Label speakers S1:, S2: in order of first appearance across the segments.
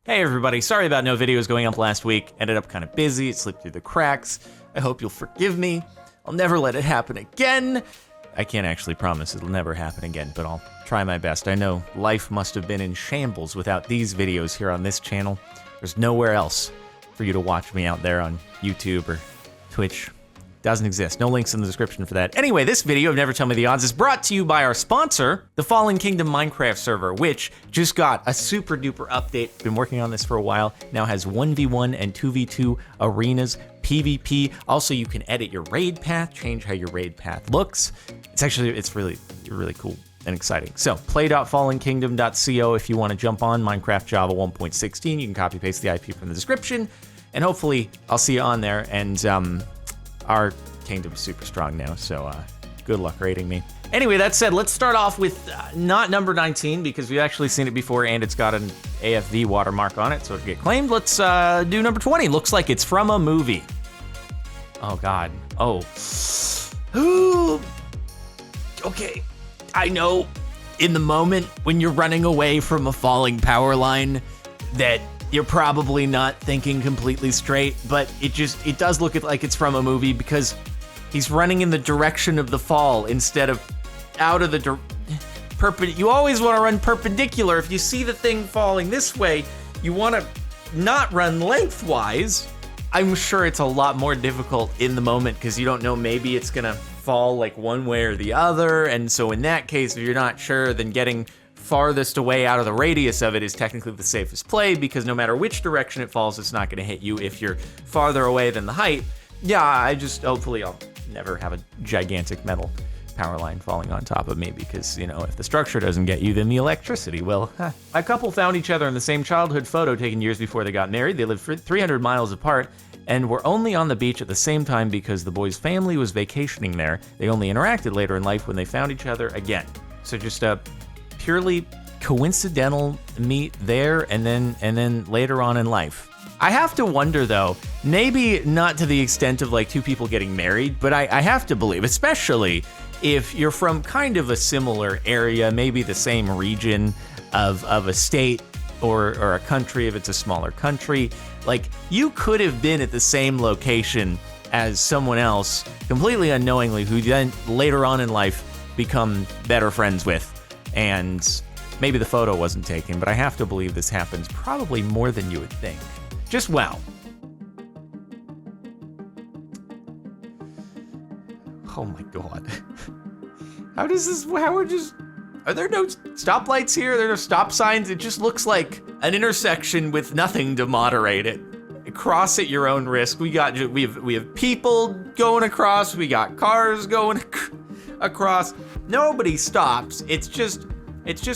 S1: Hey everybody, sorry about no videos going up last week. Ended up kind of busy, it slipped through the cracks. I hope you'll forgive me. I'll never let it happen again. I can't actually promise it'll never happen again, but I'll try my best. I know life must have been in shambles without these videos here on this channel. There's nowhere else for you to watch me out there on YouTube or Twitch. Doesn't exist. No links in the description for that. Anyway, this video of Never Tell Me the Odds is brought to you by our sponsor, the Fallen Kingdom Minecraft server, which just got a super duper update. Been working on this for a while. Now has 1v1 and 2v2 arenas, PvP. Also, you can edit your raid path, change how your raid path looks. It's really cool and exciting. So play.fallenkingdom.co if you want to jump on Minecraft Java 1.16. You can copy paste the IP from the description, and hopefully I'll see you on there. And our kingdom's super strong now, so good luck raiding me. Anyway, that said, let's start off with not number 19, because we've actually seen it before and it's got an AFV watermark on it, so it'll get claimed. Let's do number 20. Looks like it's from a movie. Oh God. Oh. Ooh. Okay. I know in the moment when you're running away from a falling power line that you're probably not thinking completely straight, but it does look like it's from a movie because he's running in the direction of the fall instead of out of the you always want to run perpendicular. If you see the thing falling this way, you want to not run lengthwise. I'm sure it's a lot more difficult in the moment because you don't know, maybe it's gonna fall like one way or the other, and so in that case, if you're not sure, then getting farthest away out of the radius of it is technically the safest play, because no matter which direction it falls, it's not going to hit you if you're farther away than the height. Yeah, hopefully I'll never have a gigantic metal power line falling on top of me, because, you know, if the structure doesn't get you, then the electricity will. A couple found each other in the same childhood photo taken years before they got married. They lived 300 miles apart and were only on the beach at the same time because the boy's family was vacationing there. They only interacted later in life when they found each other again. So just purely coincidental meet there and then later on in life. I have to wonder though, maybe not to the extent of like two people getting married, but I have to believe, especially if you're from kind of a similar area, maybe the same region of a state or a country if it's a smaller country, like you could have been at the same location as someone else completely unknowingly who then later on in life become better friends with. And maybe the photo wasn't taken, but I have to believe this happens probably more than you would think. Just wow. Oh my God. Are there no stoplights here? Are there no stop signs? It just looks like an intersection with nothing to moderate it. Cross at your own risk. We have people going across, we got cars going across. Nobody stops. It's just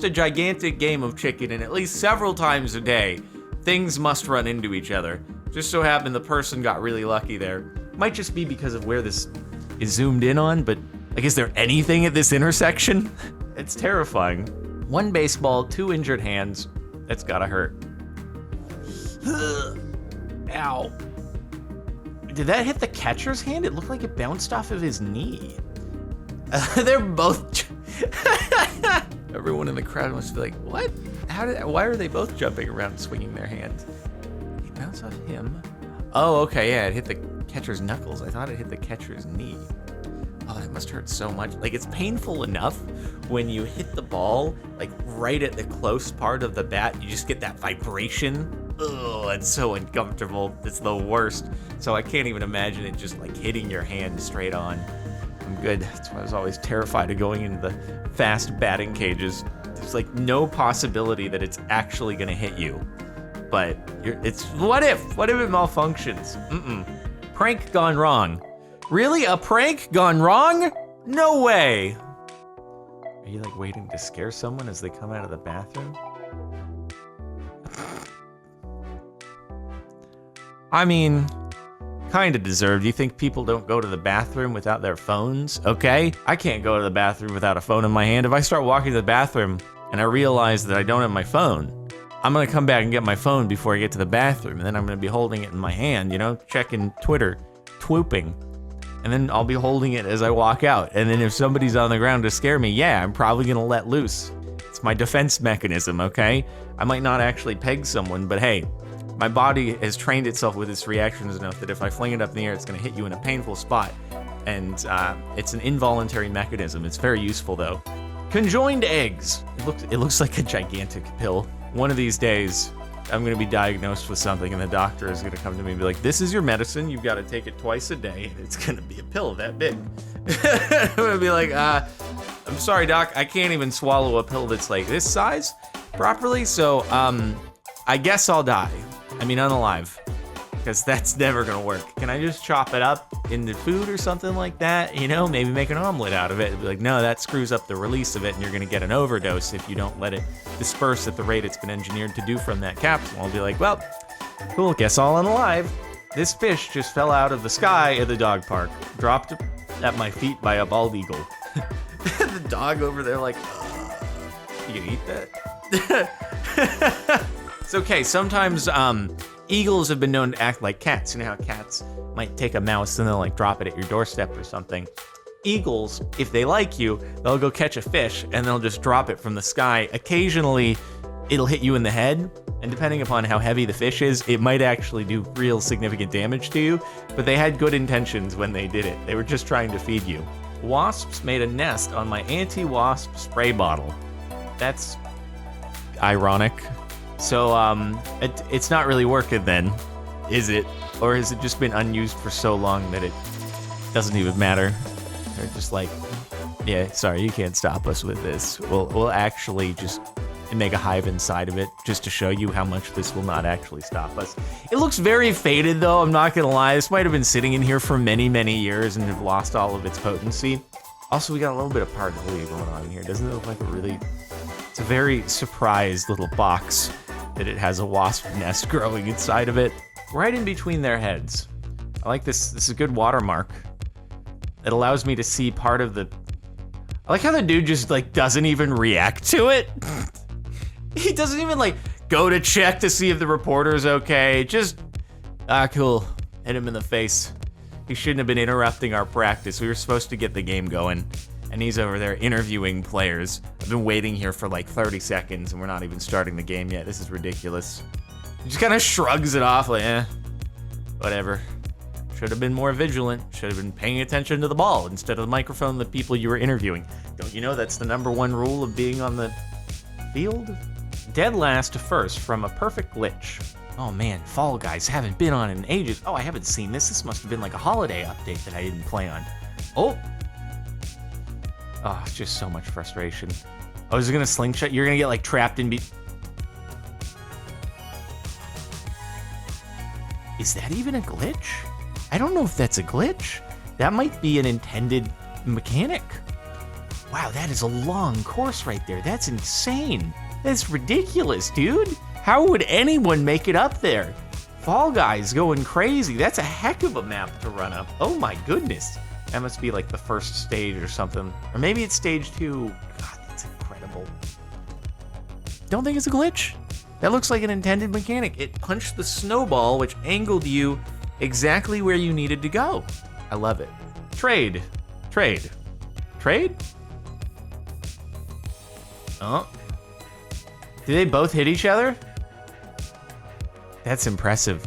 S1: a gigantic game of chicken, and at least several times a day, things must run into each other. Just so happened the person got really lucky there. Might just be because of where this is zoomed in on, but like, is there anything at this intersection? It's terrifying. One baseball, two injured hands. That's gotta hurt. Ow. Did that hit the catcher's hand? It looked like it bounced off of his knee. They're both. Everyone in the crowd must be like, what? Why are they both jumping around and swinging their hands? Did it bounce off him? Oh, okay, yeah, it hit the catcher's knuckles. I thought it hit the catcher's knee. Oh, that must hurt so much. Like, it's painful enough when you hit the ball, like right at the close part of the bat, you just get that vibration. Ugh, it's so uncomfortable. It's the worst. So I can't even imagine it just like hitting your hand straight on. I'm good. That's why I was always terrified of going into the fast batting cages. There's like no possibility that it's actually gonna hit you. But what if it malfunctions? Prank gone wrong. Really? A prank gone wrong? No way. Are you like waiting to scare someone as they come out of the bathroom? I mean, kind of deserved. You think people don't go to the bathroom without their phones? Okay, I can't go to the bathroom without a phone in my hand. If I start walking to the bathroom and I realize that I don't have my phone, I'm gonna come back and get my phone before I get to the bathroom, and then I'm gonna be holding it in my hand, you know, checking Twitter, twooping. And then I'll be holding it as I walk out. And then if somebody's on the ground to scare me, yeah, I'm probably gonna let loose. It's It's my defense mechanism, okay? I might not actually peg someone, but hey, my body has trained itself with its reactions enough that if I fling it up in the air, it's gonna hit you in a painful spot. And it's an involuntary mechanism. It's very useful though. Conjoined eggs. It looks like a gigantic pill. One of these days, I'm gonna be diagnosed with something and the doctor is gonna come to me and be like, this is your medicine, you've gotta take it twice a day, and it's gonna be a pill that big. I'm gonna be like, I'm sorry doc, I can't even swallow a pill that's like this size properly, so I guess I'll die. I mean unalive, because that's never gonna work. Can I just chop it up into food or something like that? You know, maybe make an omelet out of it. Be like, no, that screws up the release of it and you're gonna get an overdose if you don't let it disperse at the rate it's been engineered to do from that capsule. I'll be like, well, cool, guess I'll unalive. This fish just fell out of the sky at the dog park, dropped at my feet by a bald eagle. The dog over there like, you can eat that? It's okay, sometimes eagles have been known to act like cats. You know how cats might take a mouse and they'll like drop it at your doorstep or something? Eagles, if they like you, they'll go catch a fish and they'll just drop it from the sky. Occasionally, it'll hit you in the head, and depending upon how heavy the fish is, it might actually do real significant damage to you, but they had good intentions when they did it. They were just trying to feed you. Wasps made a nest on my anti-wasp spray bottle. That's ironic. So, it's not really working then, is it? Or has it just been unused for so long that it doesn't even matter? They're just like, yeah, sorry, you can't stop us with this. We'll actually just make a hive inside of it just to show you how much this will not actually stop us. It looks very faded though, I'm not gonna lie. This might have been sitting in here for many, many years and have lost all of its potency. Also, we got a little bit of paranoia going on in here. Doesn't it look like it's a very surprised little box that it has a wasp nest growing inside of it, right in between their heads. I like this. This is a good watermark. It allows me to see part of the... I like how the dude just like doesn't even react to it. He doesn't even like go to check to see if the reporter's okay. Just, cool, hit him in the face. He shouldn't have been interrupting our practice. We were supposed to get the game going. And he's over there interviewing players. I've been waiting here for like 30 seconds and we're not even starting the game yet. This is ridiculous. He just kind of shrugs it off like, whatever. Should have been more vigilant. Should have been paying attention to the ball instead of the microphone, the people you were interviewing. Don't you know that's the #1 rule of being on the field? Dead last to first from a perfect glitch. Oh man, Fall Guys, haven't been on in ages. Oh, I haven't seen this. This must have been like a holiday update that I didn't play on. Oh, just so much frustration. Oh, is it gonna slingshot? You're gonna get like trapped in Is that even a glitch? I don't know if that's a glitch. That might be an intended mechanic. Wow, that is a long course right there. That's insane. That's ridiculous, dude. How would anyone make it up there? Fall Guys going crazy. That's a heck of a map to run up. Oh my goodness. That must be like the first stage or something. Or maybe it's stage 2. God, that's incredible. Don't think it's a glitch. That looks like an intended mechanic. It punched the snowball, which angled you exactly where you needed to go. I love it. Trade. Trade. Trade? Oh. Do they both hit each other? That's impressive.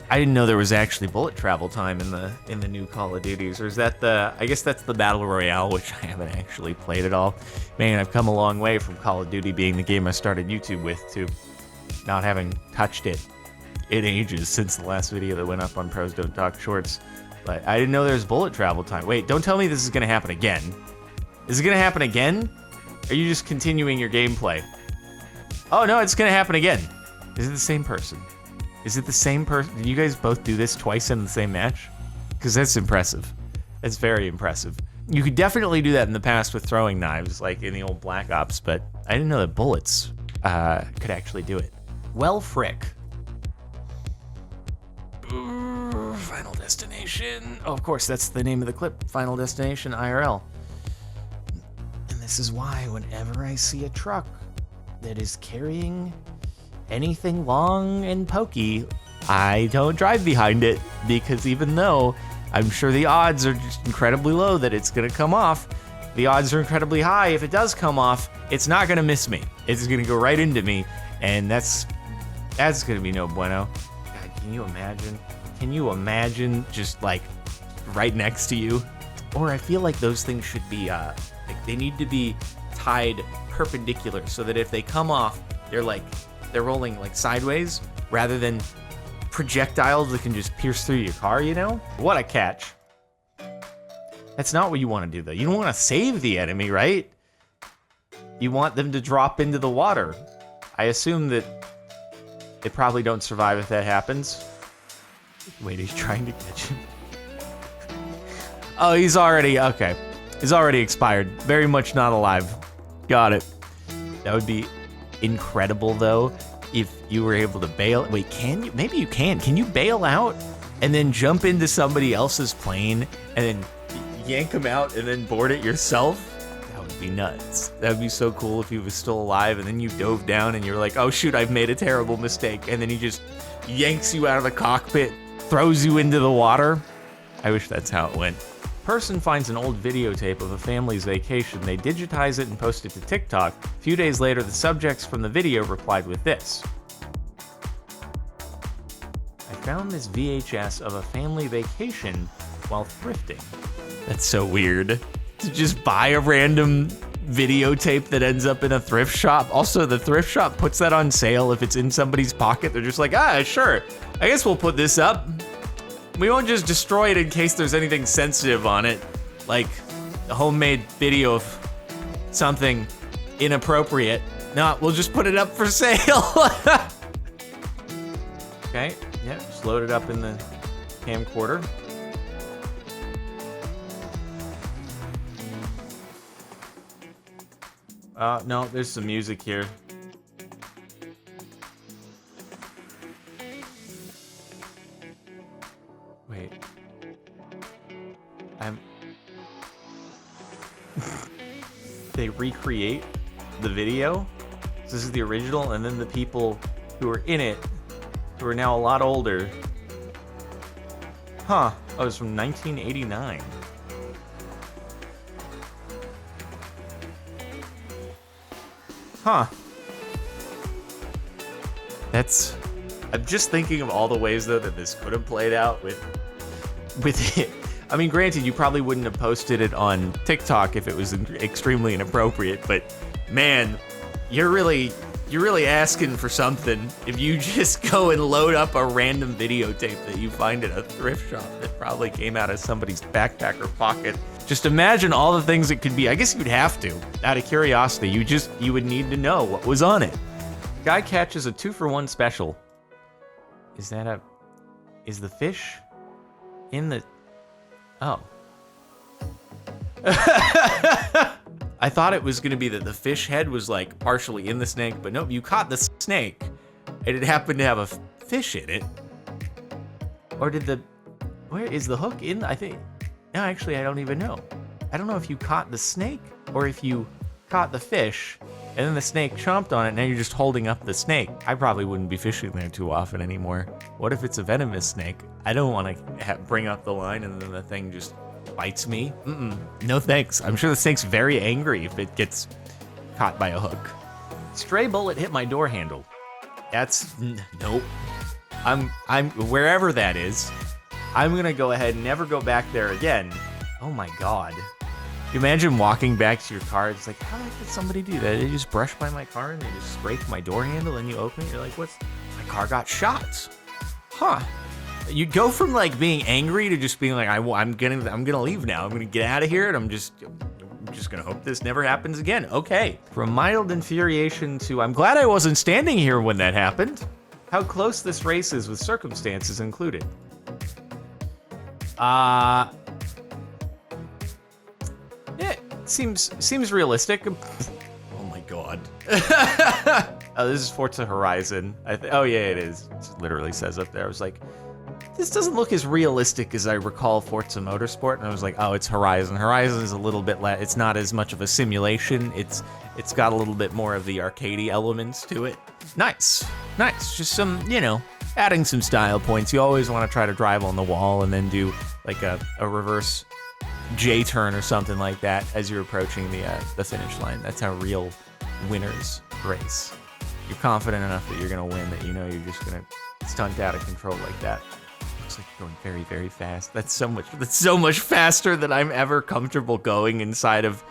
S1: I didn't know there was actually bullet travel time in the new Call of Duties, or is that I guess that's the Battle Royale, which I haven't actually played at all. Man, I've come a long way from Call of Duty being the game I started YouTube with to not having touched it in ages since the last video that went up on Pros Don't Talk Shorts. But I didn't know there was bullet travel time. Wait, don't tell me this is gonna happen again. Is it gonna happen again? Or are you just continuing your gameplay? Oh no, it's gonna happen again. Is it the same person? Is it the same person? Did you guys both do this twice in the same match? Because that's impressive. That's very impressive. You could definitely do that in the past with throwing knives, like in the old Black Ops, but I didn't know that bullets could actually do it. Well, frick. Final Destination. Oh, of course, that's the name of the clip. Final Destination IRL. And this is why whenever I see a truck that is carrying anything long and pokey, I don't drive behind it, because even though I'm sure the odds are just incredibly low that it's gonna come off, the odds are incredibly high. If it does come off, it's not gonna miss me. It's gonna go right into me, and that's gonna be no bueno. God, can you imagine? Can you imagine just like right next to you? Or I feel like those things should be, like they need to be tied perpendicular so that if they come off, they're rolling like sideways rather than projectiles that can just pierce through your car, you know? What a catch. That's not what you want to do though. You don't want to save the enemy, right? You want them to drop into the water. I assume that they probably don't survive if that happens. Wait, he's trying to catch him. Oh, he's already, okay. He's already expired. Very much not alive. Got it. That would be incredible though, if you were able to bail. Wait, can you? Maybe you can. Can you bail out and then jump into somebody else's plane and then yank him out and then board it yourself? That would be nuts. That would be so cool if he was still alive and then you dove down and you're like, oh shoot, I've made a terrible mistake. And then he just yanks you out of the cockpit, throws you into the water. I wish that's how it went. Person finds an old videotape of a family's vacation. They digitize it and post it to TikTok. A few days later, the subjects from the video replied with this. I found this VHS of a family vacation while thrifting. That's so weird. To just buy a random videotape that ends up in a thrift shop. Also, the thrift shop puts that on sale if it's in somebody's pocket. They're just like, ah, sure. I guess we'll put this up. We won't just destroy it in case there's anything sensitive on it, like a homemade video of something inappropriate. No, we'll just put it up for sale. Okay, yeah, just load it up in the camcorder. No, there's some music here. Wait. They recreate the video. So this is the original, and then the people who are in it, who are now a lot older. Huh. Oh, it was from 1989. Huh. That's... I'm just thinking of all the ways, though, that this could have played out with it. I mean, granted, you probably wouldn't have posted it on TikTok if it was extremely inappropriate, but man, you're really asking for something if you just go and load up a random videotape that you find at a thrift shop that probably came out of somebody's backpack or pocket. Just imagine all the things it could be. I guess you'd have to, out of curiosity. You would need to know what was on it. Guy catches a 2-for-1 special. Is the fish in the... Oh. I thought it was gonna be that the fish head was like partially in the snake, but nope, you caught the snake and it happened to have a fish in it. Or where is the hook in? I think, no, actually, I don't even know. I don't know if you caught the snake or if you caught the fish and then the snake chomped on it and now you're just holding up the snake. I probably wouldn't be fishing there too often anymore. What if it's a venomous snake? I don't want to bring up the line and then the thing just bites me. No thanks. I'm sure the snake's very angry if it gets caught by a hook. Stray bullet hit my door handle. Nope. I'm wherever that is, I'm gonna go ahead and never go back there again. Oh my God. You imagine walking back to your car, it's like, how did somebody do that? They just brushed by my car and they just scraped my door handle and you open it, you're like, my car got shots. Huh. You'd go from like being angry to just being like, I'm gonna leave now. I'm gonna get out of here and I'm just gonna hope this never happens again. Okay. From mild infuriation to, I'm glad I wasn't standing here when that happened. How close this race is with circumstances included. Yeah, seems realistic. Oh my God. Oh, this is Forza Horizon. Oh yeah, it is. It literally says up there. I was like, this doesn't look as realistic as I recall Forza Motorsport. And I was like, oh, it's Horizon. Horizon is a little bit less. It's not as much of a simulation. It's got a little bit more of the arcadey elements to it. Nice. Just some, adding some style points. You always want to try to drive on the wall and then do like a reverse J-turn or something like that as you're approaching the finish line. That's how real winners race. You're confident enough that you're gonna win, that you know you're just gonna stunt out of control like that. Looks like you're going very, very fast. That's so much faster than I'm ever comfortable going inside of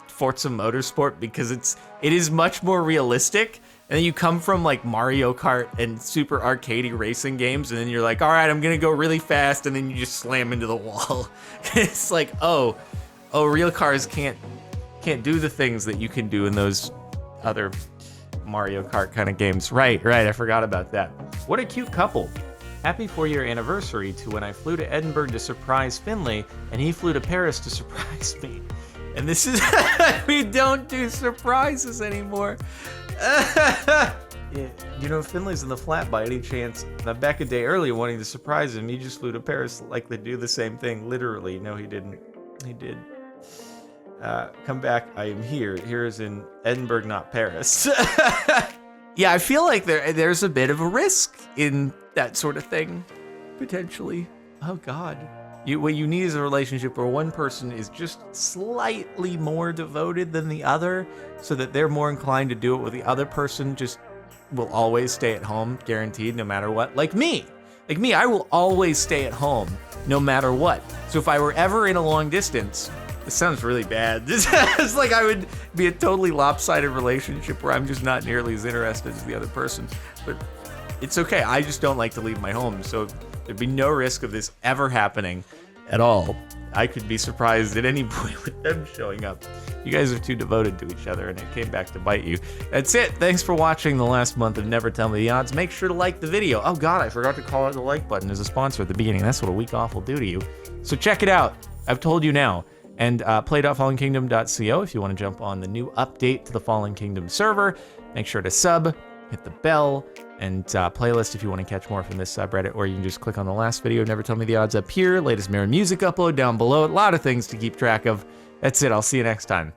S1: Forza Motorsport, because it is much more realistic. And then you come from like Mario Kart and super arcadey racing games, and then you're like, all right, I'm gonna go really fast, and then you just slam into the wall. It's like, oh, real cars can't do the things that you can do in those other Mario Kart kind of games. Right, I forgot about that. What a cute couple. Happy 4-year anniversary to when I flew to Edinburgh to surprise Finley, and he flew to Paris to surprise me. And this is, we don't do surprises anymore. Yeah, you know, if Finley's in the flat by any chance, I'm back a day early wanting to surprise him. He just flew to Paris, likely to do the same thing. Literally, no, he didn't. He did. Come back, I am here. Here is in Edinburgh, not Paris. Yeah, I feel like there's a bit of a risk in that sort of thing, potentially. Oh God. What you need is a relationship where one person is just slightly more devoted than the other, so that they're more inclined to do it, with the other person just will always stay at home, guaranteed, no matter what. Like me, I will always stay at home, no matter what. So if I were ever in a long distance, this sounds really bad. It's like I would be a totally lopsided relationship where I'm just not nearly as interested as the other person. But it's okay, I just don't like to leave my home, so there'd be no risk of this ever happening at all. I could be surprised at any point with them showing up. You guys are too devoted to each other, and it came back to bite you. That's it. Thanks for watching the last month of Never Tell Me the Odds. Make sure to like the video. Oh God, I forgot to call out the like button as a sponsor at the beginning. That's what a week off will do to you. So check it out. I've told you now. And play.fallenkingdom.co if you want to jump on the new update to the Fallen Kingdom server. Make sure to sub, hit the bell, and playlist if you want to catch more from this subreddit, or you can just click on the last video, Never Tell Me the Odds, up here. Latest Mirror music upload down below. A lot of things to keep track of. That's it. I'll see you next time.